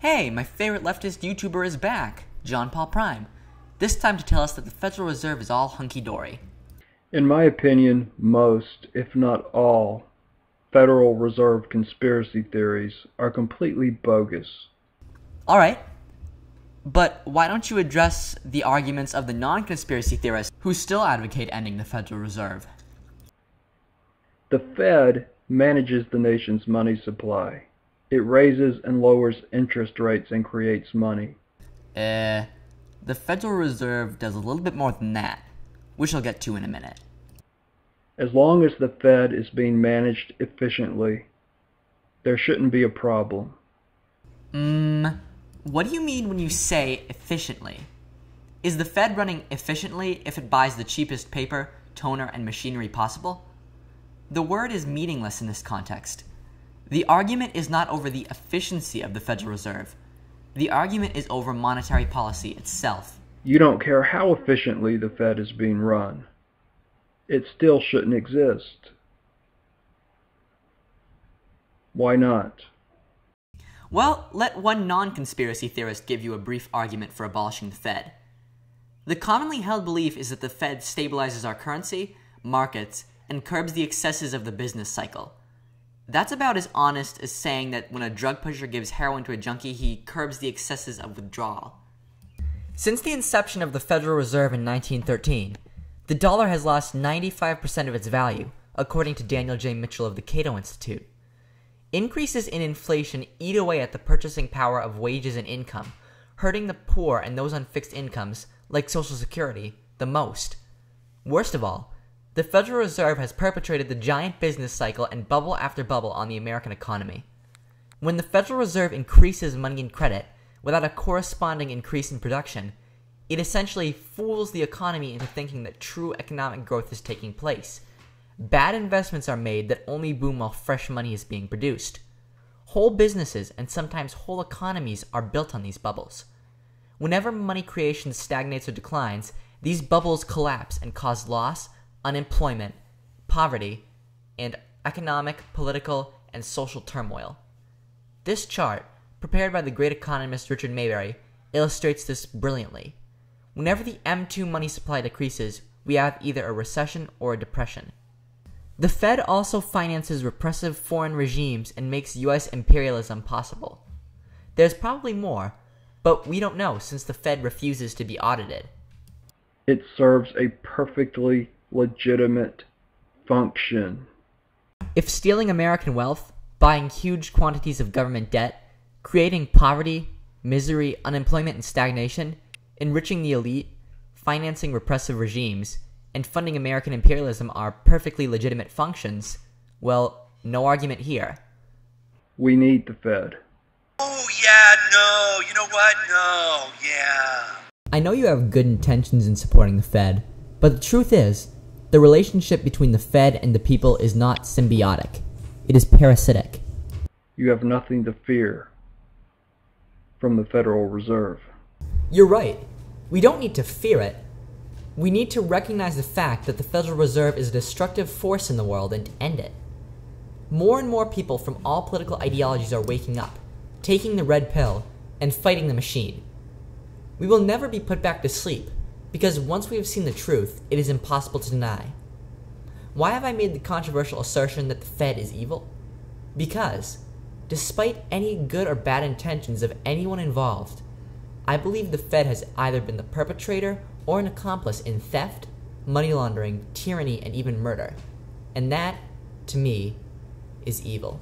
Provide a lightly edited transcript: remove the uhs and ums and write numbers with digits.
Hey, my favorite leftist YouTuber is back, JonPaulPrime. This time to tell us that the Federal Reserve is all hunky-dory. In my opinion, most, if not all, Federal Reserve conspiracy theories are completely bogus. Alright, but why don't you address the arguments of the non-conspiracy theorists who still advocate ending the Federal Reserve? The Fed manages the nation's money supply. It raises and lowers interest rates and creates money. The Federal Reserve does a little bit more than that, which I'll get to in a minute. As long as the Fed is being managed efficiently, there shouldn't be a problem. What do you mean when you say efficiently? Is the Fed running efficiently if it buys the cheapest paper, toner, and machinery possible? The word is meaningless in this context. The argument is not over the efficiency of the Federal Reserve. The argument is over monetary policy itself. You don't care how efficiently the Fed is being run. It still shouldn't exist. Why not? Well, let one non-conspiracy theorist give you a brief argument for abolishing the Fed. The commonly held belief is that the Fed stabilizes our currency, markets, and curbs the excesses of the business cycle. That's about as honest as saying that when a drug pusher gives heroin to a junkie, he curbs the excesses of withdrawal. Since the inception of the Federal Reserve in 1913, the dollar has lost 95% of its value, according to Daniel J. Mitchell of the Cato Institute. Increases in inflation eat away at the purchasing power of wages and income, hurting the poor and those on fixed incomes, like Social Security, the most. Worst of all, the Federal Reserve has perpetrated the giant business cycle and bubble after bubble on the American economy. When the Federal Reserve increases money and credit without a corresponding increase in production, it essentially fools the economy into thinking that true economic growth is taking place. Bad investments are made that only boom while fresh money is being produced. Whole businesses and sometimes whole economies are built on these bubbles. Whenever money creation stagnates or declines, these bubbles collapse and cause loss, unemployment, poverty, and economic, political, and social turmoil. This chart, prepared by the great economist Richard Maybury, illustrates this brilliantly. Whenever the M2 money supply decreases, we have either a recession or a depression. The Fed also finances repressive foreign regimes and makes U.S. imperialism possible. There's probably more, but we don't know since the Fed refuses to be audited. It serves a perfectly legitimate function. If stealing American wealth, buying huge quantities of government debt, creating poverty, misery, unemployment, and stagnation, enriching the elite, financing repressive regimes, and funding American imperialism are perfectly legitimate functions, well, no argument here. We need the Fed. Oh, yeah, no, you know what? No, yeah. I know you have good intentions in supporting the Fed, but the truth is, the relationship between the Fed and the people is not symbiotic. It is parasitic. You have nothing to fear from the Federal Reserve. You're right. We don't need to fear it. We need to recognize the fact that the Federal Reserve is a destructive force in the world and end it. More and more people from all political ideologies are waking up, taking the red pill, and fighting the machine. We will never be put back to sleep, because once we have seen the truth, it is impossible to deny. Why have I made the controversial assertion that the Fed is evil? Because, despite any good or bad intentions of anyone involved, I believe the Fed has either been the perpetrator or an accomplice in theft, money laundering, tyranny, and even murder. And that, to me, is evil.